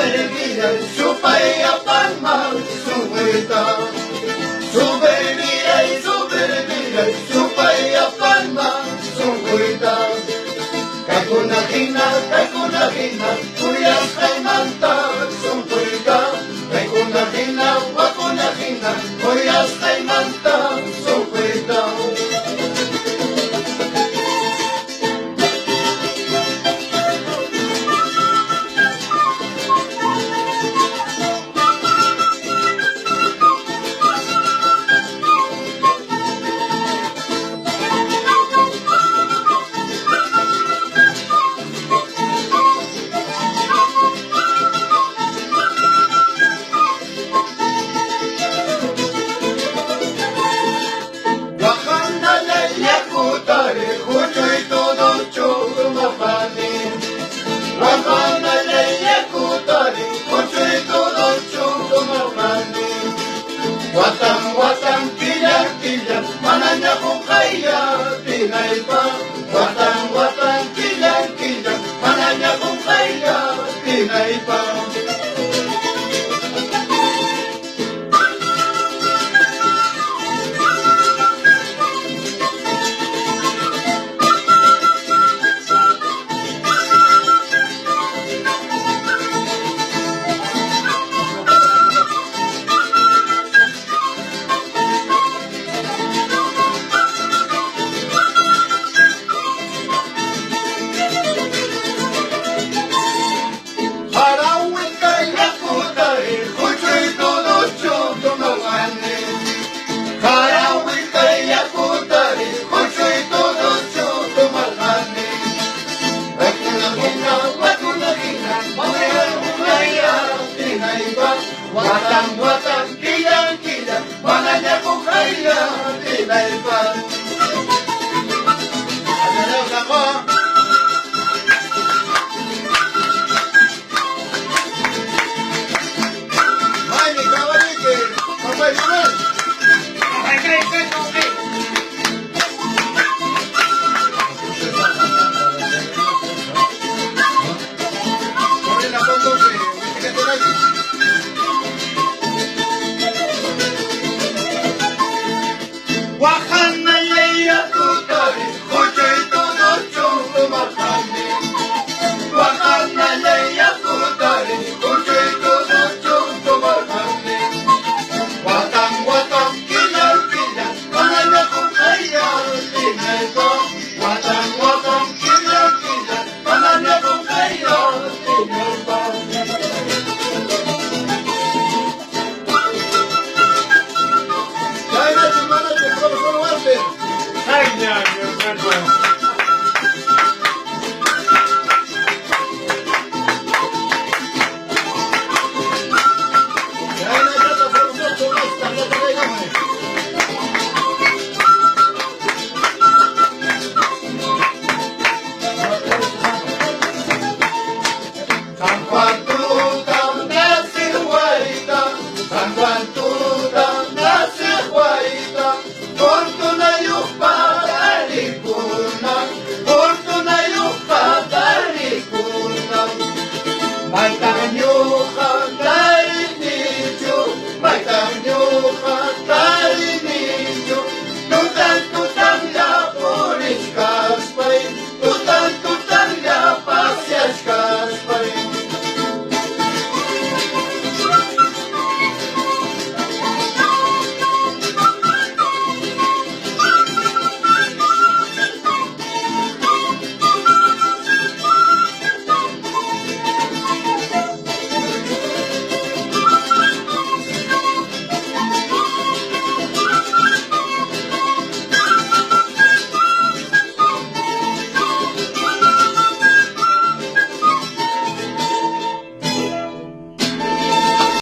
supervida, supaya palma, subida. Supervida y supervida, supaya palma, subida. Kakunahina, kuyas kaimanta, subida. Kakunahina, wakunahina, kuyas kaimanta, subida. Watang kilang, mananya kung kaya, tinay pa. Watang kilang, mananya kung kaya, tinay pa. Watang kilang, mananya kung kaya, tinay pa. Ano na ako? May kawalik eh. Kapay naman. Okay. Sorry na po, Sige,